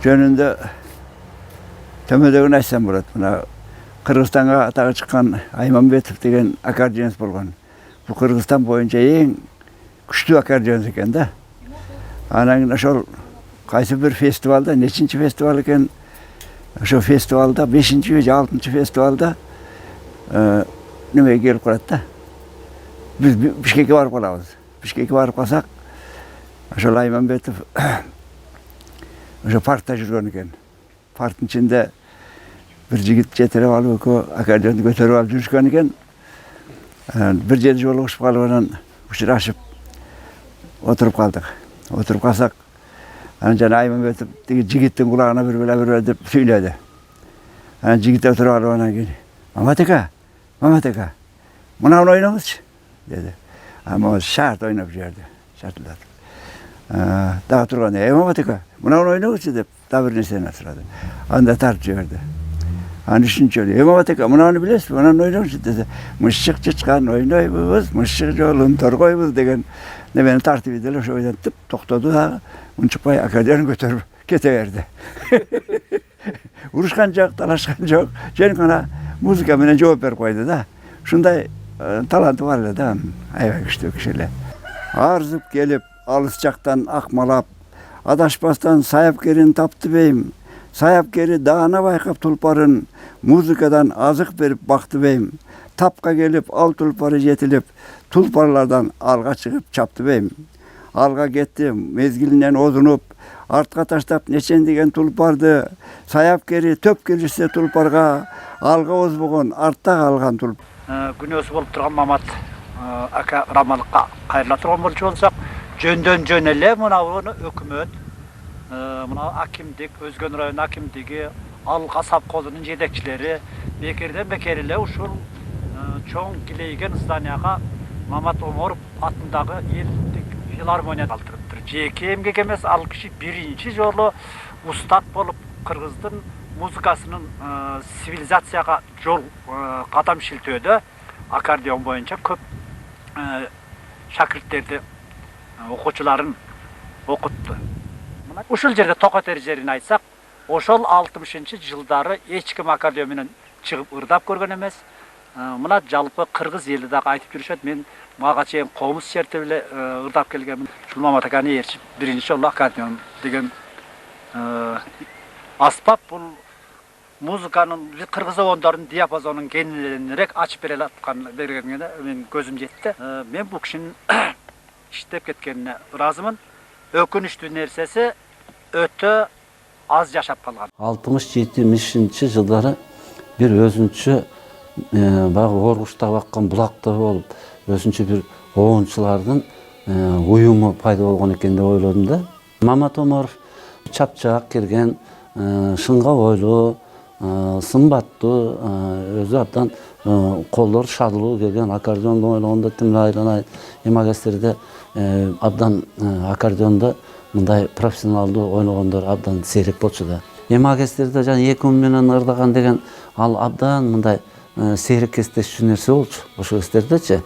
жөнүндө төмөдөгүн айтсам болот. Мына Кыргызстанга атагы чыккан Айманбетов деген аккордеонист болгон. Бул Кыргызстан боюнча эң күчтүү аккордеонист экен да. Анан ошол кайсы бир фестивалда, нечинчи фестивал экен, ошо фестивалда 5-чи же 6-чы фестивалда немеге келип калат да. Биз Бишкекке барып калабыз. Бишкекке барып калсак, ошол Айманбетов ошо паркта жүргөн экен. Парктын ичинде bir жигит жетелеп алып экөө аккордеонду көтөрүп алып жүрүшкөн экен. Bir жерде жолугушуп калып анан учурашып отуруп калдык. Отуруп калсак, анан жана Айманбетов тиги жигиттин кулагына bir бир деп сүйлөдү. Анан жигит отуруп алып анан кийин Мамат ака, мынаны ойноңузчу деди. Ама шарт ойноп жиберди. Шартылдатып. Дагы турган, Мамат ака, мынаны ойноңузчу деп дагы бир нерсени сурады. Анда тартып жиберди. Анан үчүнчү, Мамат ака, мынаны билесизби? Мынаны ойноңузчу десе, мышчык чычкан ойнойбуз, мышчык жолун торгойбуз деген немени тартып иди эле, ошо бойдон тип токтоду да, унчукпай аккордеон көтөрүп кете берди. Урушкан жок, талашкан жок, жөн гана музыка менен жооп берип койду да. Ушундай таланты бар эле да, аябай күчтүү киши эле. Арзып келип, алыс жактан акмалап, адашпастан саяпкерин тапты бейм. Саяпкери даана байкап тулпарын, музыкадан азык берип бакты бейм. Тапка келип, ал тулпары жетилип, тулпарлардан алга чыгып чапты бейм. Алга кетти, мезгилинен озунуп, артка таштап нечен деген тулпарды, саяпкери төп келишсе тулпарга, алга озбогон, артта калган тулпар. Күнөөсү болуп турган Мамат ака рамалыкка кайрыла турган болчу болсок, жөндөн жөн эле мына өкмөт, мына акимдик, Өзгөн район акимдиги, Алга совхозунун жетекчилери бекерден бекер эле ушул чоң килейген зданияга Мамат Оморов атындагы элдик филармония калтырыптыр. Жеке эмгек эмес, ал киши биринчи жолу устат болуп кыргыздын музыкасынын цивилизацияга жол кадам шилтөөдө аккордеон боюнча көп шакирттерди, окуучуларын окутту. Ушул жерде токот эрежерин айтсак, ошол 60-жылдары эч ким аккордеон менен чыгып ырдап көргөн эмес. Мына жалпы кыргыз эли дагы айтып жүрүшөт, мен мага чейин комуз чертип эле ырдап келгенмин. Ушул Мамат аканы ээрчип биринчи жолу аккордеон деген аспап бул музыканын кыргыз оондорунун диапазонун кеңирээк ачып бере бергенине мен көзүм жетти. Мен бул кишинин иштеп кеткенине ыраазымын. Өкүнүчтүү нерсеси өтө аз жашап калган. 60-70 жылдары бир өзүнчө баягы Оргучта баккан булакта болуп, өзүнчө бир оончулардын уюму пайда болгон экен деп ойлодум да. Мамат Оморов чапчак келген, шынга бойлуу, сымбаттуу, өзү абдан колдор шадылуу келген аккордеонду ойлогондо тим айланай эмагестерде абдан аккордеонду мындай профессионалдуу ойлогондор абдан сейрек болчу да. Эмагестерде жана 2000 менен ырдаган деген ал абдан мындай сейрек кездешчү нерсе болчу. Ошол кездердечи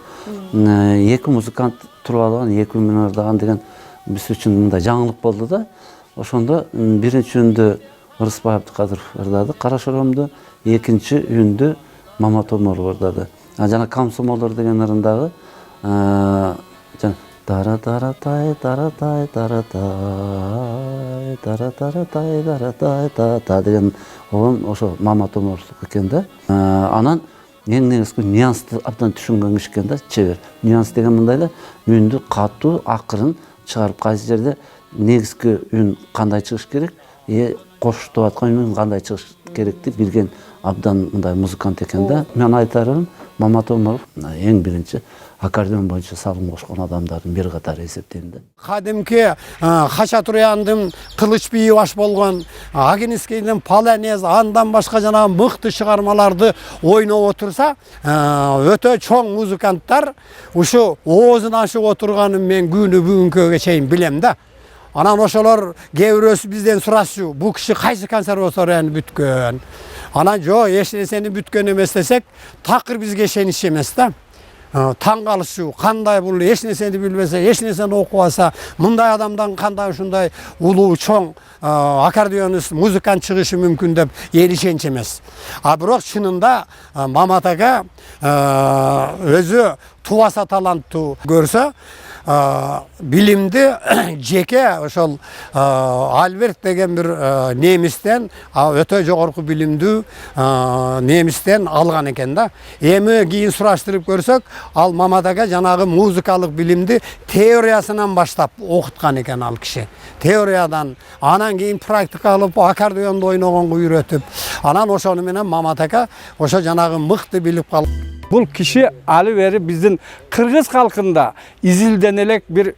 эки музыкант туруп алган, 2000 менен ырдаган деген биз үчүн мындай жаңылык болду да. Ошондо биринчи үндү Ырысбай Абдыкадыров ырдады, Карашоромду, экинчи үндү Мамат Оморов ырдады. Жана Комсомолдор деген ырындагы Дара-дара-тай, дара-тай, дара-тай, дара-дара-тай, дара-тай, деген оон ошо Мамат Оморовдук экен да. Анан эң негизги нюансты абдан түшүнгөн киши экен да, чебер. Нюанс деген мындай эле, үндү катуу, акырын чыгарып, кайсы жерде негизги үн кандай чыгыш керек, кошутуп аткан үн кандай чыгыш керекти билген абдан мындай музыкант экен да. Мен айтарым, Мамат Оморов эң биринчи аккордеон боюнча салым кошкон адамдардын бири катары эсептейм да. Кадимки Хачатуряндын Кылыч бийи баш болгон, Агинскийдин Полонез, андан башка жана мыкты чыгармаларды ойноп отурса, өтө чоң музыканттар ушу оозун ачып отурганын мен күнү бүгүнкүгө чейин билем да. Анан ошолор кээ бирөөсү бизден сурашчу, бул киши кайсы консерваторияны бүткөн? Анан жок, эч нерсени бүткөн эмес десек, такыр бизге ишенич эмес да. таң калышчу, кандай бул эч нерсени билбесе, эч нерсени окубаса, мындай адамдан кандай ушундай улуу чоң аккордеонист, музыкант чыгышы мүмкүн деп эл ишенч эмес. А бирок чынында Мамат ага өзү тубаса таланттуу көрсө, билимди жеке ошол Альберт деген бир немистен, өтө жогорку билимдүү немистен алган экен да. Эми кийин сураштырып көрсөк, ал Мамат ага жанагы музыкалык билимди теориясынан баштап окуткан экен ал киши. Теориядан, анан кийин практика алып, аккордеонду ойногонго үйрөтүп, анан ошону менен Мамат ага ошо жанагы мыкты билип калып. Бұл киши алы бери биздин кыргыз калкында изилденелек бир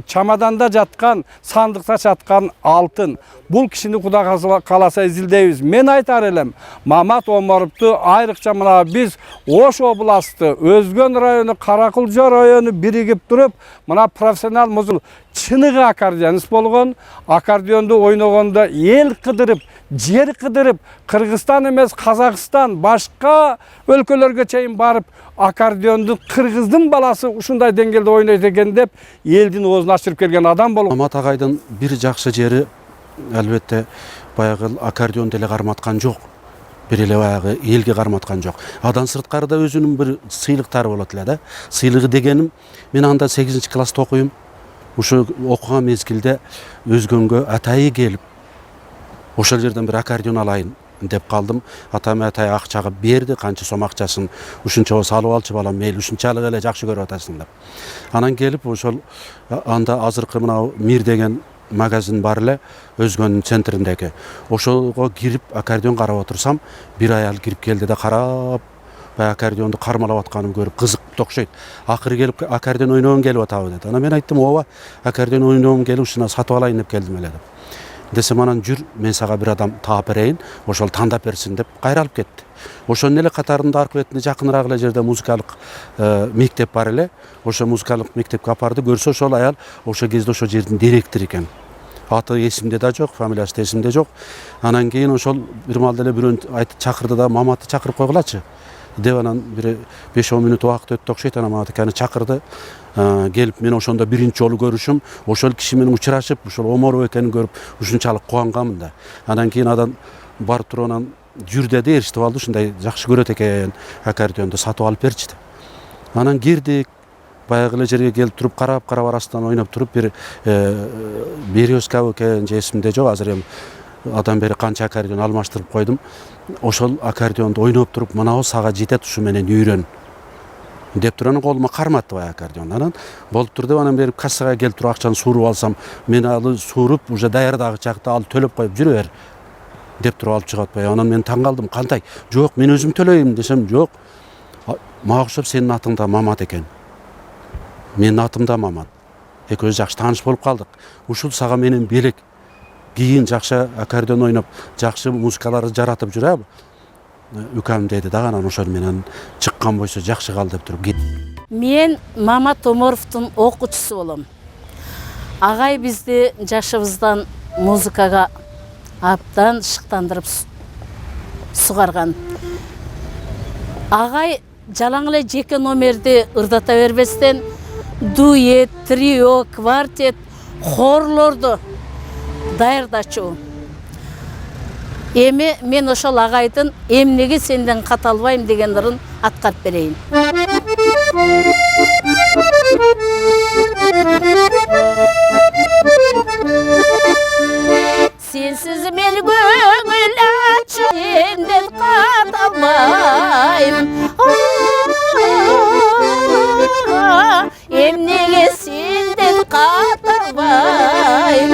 чамаданда жаткан, сандыкта жаткан алтын. Бұл кишини Кудай кааласа изилдейбиз. Мен айтар элем, Мамат Омаровду айрыкча мына биз Ош областы, Өзгөн району, Каракулжо району биригип туруп, мына профессионал музыкант чыныгы аккордеонист болгон, аккордеонду ойногондо эл кыдырып, жер кыдырып, Кыргызстан эмес, Казакстан, башка өлкөлөргө чейин барып, аккордеонду кыргыздын баласы ушундай деңгээлде ойнойт экен деп элдин оозун ачырып келген адам болгон. Мамат агайдын бир жакшы жери албетте баягы аккордеон деле карматкан жок. Бир эле баягы элге карматкан жок. Адан сырткары да өзүнүн бир сыйлыктары болот эле да. Сыйлыгы дегеним, мен анда 8-класста окуйм. Ошо окуган мезгилде Өзгөнгө атайы келип, ошол жерден бир аккордеон алайын деп калдым. Атам атай акчага берди, канча сом акчасын ушунча салып алчы балам, мейли ушунчалык эле жакшы көрүп атасың деп. Анан келип ошол анда азыркы мына Мир деген магазин бар эле, Өзгөнүн центриндеги. Ошого кирип аккордеон карап отурсам, бир аял кирип келди да карап, аккордеонду кармалап атканын көрүп кызык окшойт. Акыры келип аккордеон ойногон келип атабы деди. Анан мен айттым, ооба, аккордеон ойногон келип ушуна сатып алайын деп келдим эле деп. Десем анан жүр, мен сага бир адам таап берейин, ошол тандап берсин деп кайра алып кетти. Ошонун эле катарында аркы бетинде жакыныраак эле жерде музыкалык мектеп бар эле. Ошо музыкалык мектепке апарды, көрсө ошол аял ошол кезде ошол жердин директору экен. Аты эсимде да жок, фамилиясы да эсимде жок. Анан кийин ошол бир маалда эле бирөөнү айтып чакырды да, Маматты чакырып койгулачы деп, анан бир 5-10 мүнөт убакыт өттү окшойт. Анан Мамат аканы чакырды. Келип мен ошондо биринчи жолу көрүшүм, ошол киши менен учурашып, ушул Омаров экенин көрүп, ушунчалык кубанганмын да. Анан кийин адан барып туруп анан жүр деди, ээрчитип алды, ушундай жакшы көрөт экен, аккордеонду сатып алып берчи деп. Анан кирдик, баягы эле жерге келип туруп, карап арасынан ойноп туруп, бир Березка экен, же эсимде жок, азыр эми адан бери канча аккордеон алмаштырып койдум. Ошол аккордеонду ойноп туруп, мынабы сага жетет, ушу менен үйрөн деп туруп, анан колума карматты баягы аккордеон. Анан болуп тур деп, анан берип кассага келип туруп акчаны сууруп алсам, мен алы сууруп, уже даярдагы чакта ал төлөп коюп жүрө бер деп туруп алып чыгып атпайбы. Анан мен таң калдым, кандай? Жок, мен өзүм төлөйм десем, жок. Мага окшоп сенин атың да Мамат экен. Менин атым да Мамат. Экөөбүз жакшы тааныш болуп калдык. Ушул сага менен белек. Кийин жакшы аккордеон ойноп, жакшы музыкаларды жаратып жүрөбү? Үкам деди дагы, анан ошол менен чыккан бойсо жакшы кал деп туруп кет. Мен Мамат Омаровдун окуучусу болом. Агай бизди жашыбыздан музыкага абдан шыктандырып сугарган. Агай жалаң эле жеке номерди ырдата бербестен дуэт, трио, квартет, хорлорду даярдачу. Эми мен ошол агайдын эмнеге сенден кат албайм деген ырын аткарып берейин. Сенсиз мен көңүл ачы, сенден кат албайм. Эмнеге сенден кат албайм.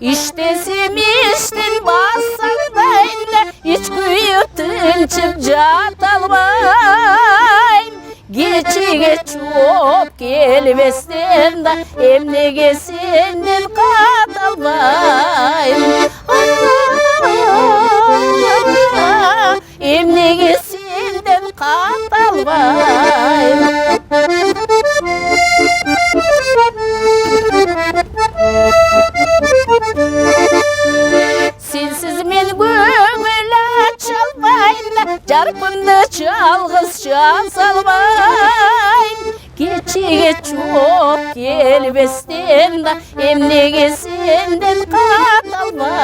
İştesem işten bassangdayla, hiç kuyup tınçıp jat albayım. Geçige çok gelmestem da, emnege senden kat albayım. Emnege senden kat albayım. çok gelbestem da emnege senden katalbayım.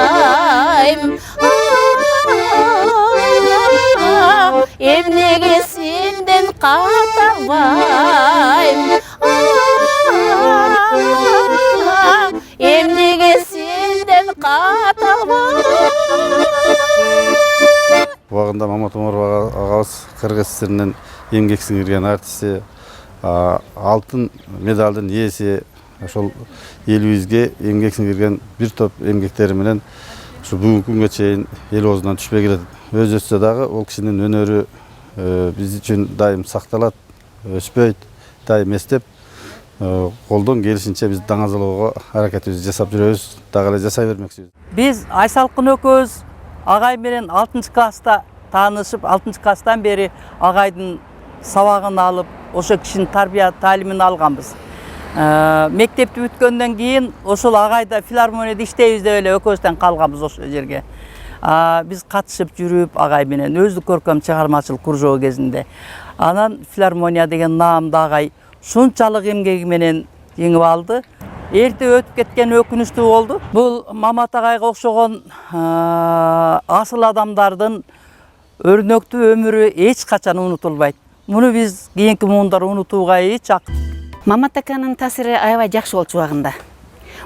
Emnege senden katalbayım. Emnege senden katalbayım. Убагында Мамат Омаров агабыз Кыргыз ССРинин эмгек сиңирген артисти, алтын медалдын ээси, ошол элибизге эмгек сиңирген бир топ эмгектери менен ушу бүгүнкү күнгө чейин эл оозунан түшпөй келет. Өз өтсө дагы ол кишинин өнөрү биз үчүн дайым сакталат, өчпөйт, дайым эстеп, колдон келишинче биз даңазалоого аракетибизди жасап жүрөбүз, дагы эле жасай бермекчибиз. Biz Aysalkın Ököz Agay менен 6 класста таанышып, 6 класстан бери агайдын сабагын алып, ошо кишинин тарбия таалимин алганбыз. Мектепти бүткөндөн кийин ошол агайда филармонияда иштейбиз деп эле Өкөздөн калганбыз ошол жерге. Биз катышып жүрүп агай менен өздүк көркөм чыгармачылык кружогу кезинде. Анан филармония деген наамды агай шунчалык эмгеги менен жеңип алды. Эрте өтүп кеткен өкүнүчтүү болду. Бул Мамат агайга окшогон асыл адамдардын өрнөктүү өмүрү эч качан унутулбайт. Муну биз кийинки муундар унутууга эч акы. Мамат аканын таасири аябай жакшы болчу убагында.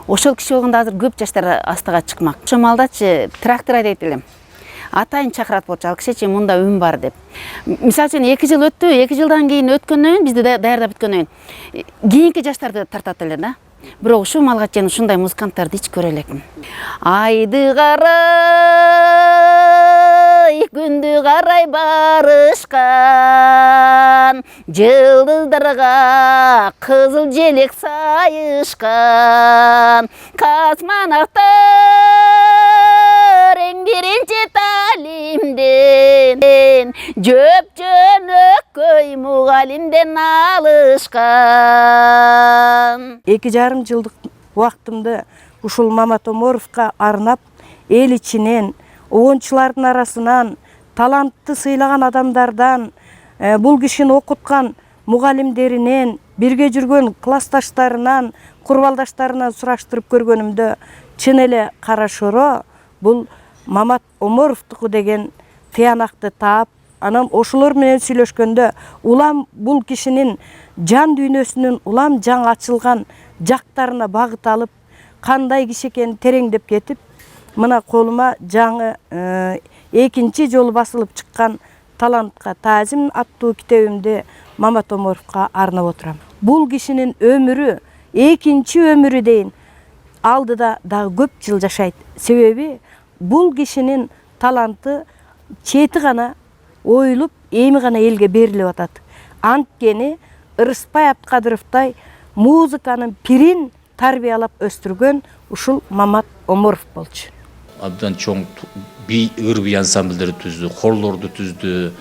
Ошол киши болгондо азыр көп жаштар астыга чыкмак. Ошол малдачы трактор айдайт элем. Атайын чакырат болчу, ал кишичи мында үн бар деп. Мисалы үчүн 2 жыл өттү, 2 жылдан кийин өткөндөн бизди даярдап бүткөндөн кийинки жаштарды тартат эле да. Бирок ушул малга чейин ушундай музыканттарды ич көрө элекмин. Айды карай, күндү карай барышкан, жылдыздарга кызыл желек сайышкан, космонавттар эң биринчи талимден, жөп жөнөккөй мугалимден алышкан. 2,5 жылдык убактымды ушул Мамат Омаровго арнап, эл ичинен, оончулардын арасынан, талантты сыйлаган адамдардан, бул кишини окуткан мугалимдеринен, бирге жүргөн классташтарынан, курбалдаштарынан сураштырып көргөнүмдө чын эле кара шоро бул Мамат Омаровдуку деген тыянакты таап, анан ошолор менен сүйлөшкөндө улам бул кишинин жан дүйнөсүнүн улам жаңы ачылган жактарына багыт алып, кандай киши экенин тереңдеп кетип, мына колума жаңы экинчи жолу басылып чыккан «Талантка таазим» аттуу китебимди Мамат Омаровго арнап отурам. Бул кишинин өмүрү, экинчи өмүрү дейин алдыда дагы көп жыл жашайт. Себеби бул кишинин таланты чети гана оюлуп, эми гана элге берилип атат. Анткени Ырыспай Абдкадыровдай музыканын пирин тарбиялап өстүргөн ушул Мамат Омаров болчу. Абдан чоң ыр-бий ансамбльдери түздү, хорлорду түздү,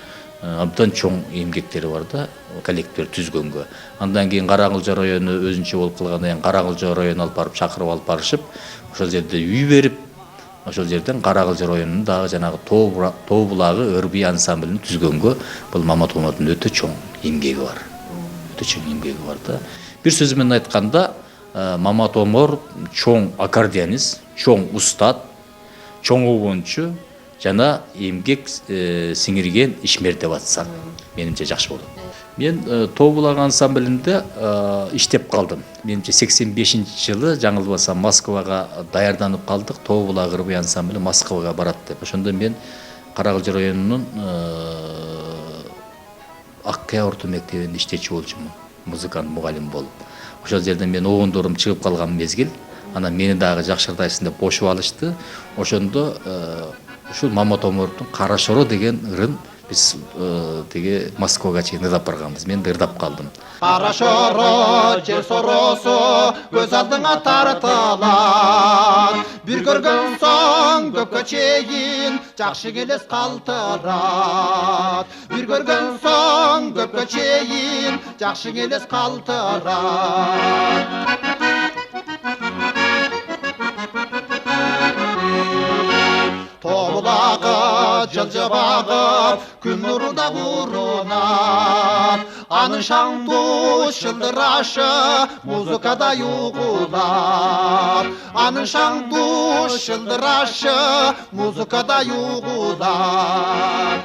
абдан чоң эмгектери бар да, коллективдер түзгөнгө. Андан кийин Каракылжа району өзүнчө болуп калгандан кийин Каракылжа районуна алып барып чакырып алып барышып, ошол жерде үй берип, ошол жерден Каракылжа районунун дагы жанагы Тоо булагы ыр-бий ансамблин түзгөнгө бул Мамат Омаровдун өтө чоң эмгеги бар. Өтө чоң эмгеги бар да. Бир сөзү менен айтканда, Мамат Омаров чоң аккордеонист, чоң устат, чоң обончу жана эмгек сиңирген ишмер деп атсак, менимче жакшы болот. Мен Тоо булак ансамблинде иштеп калдым. Менимче 85-жылы жаңылбасам Москвага даярданып калдык. Тоо булак ыр-бий ансамбли Москвага барат деп. Ошондо мен Каракылжа районунун Аккая орто мектебинде иштечү болчумун, музыкант мугалим болуп. Ошол жерден мен обондорум чыгып калган мезгил, анан мени дагы жакшыртайсың деп кошуп алышты. Ошондо ушул Мамат Омаровдун Кара Шоро деген ырын биз теге Москвага чейин ырдап барганбыз. Мен ырдап калдым. Кара Шоро, жер соросу, көз алдыңа тартылат. Бир көргөн соң көккө чейин жакшы келес калтырат. Бир көргөн соң көккө чейин жакшы келес калтырат. Тоо булагы жылжы бағып, күн нұры да құрынат. Анын шаңду шылдырашы, музыкада юғулар. Анын шаңду шылдырашы, музыкада юғулар.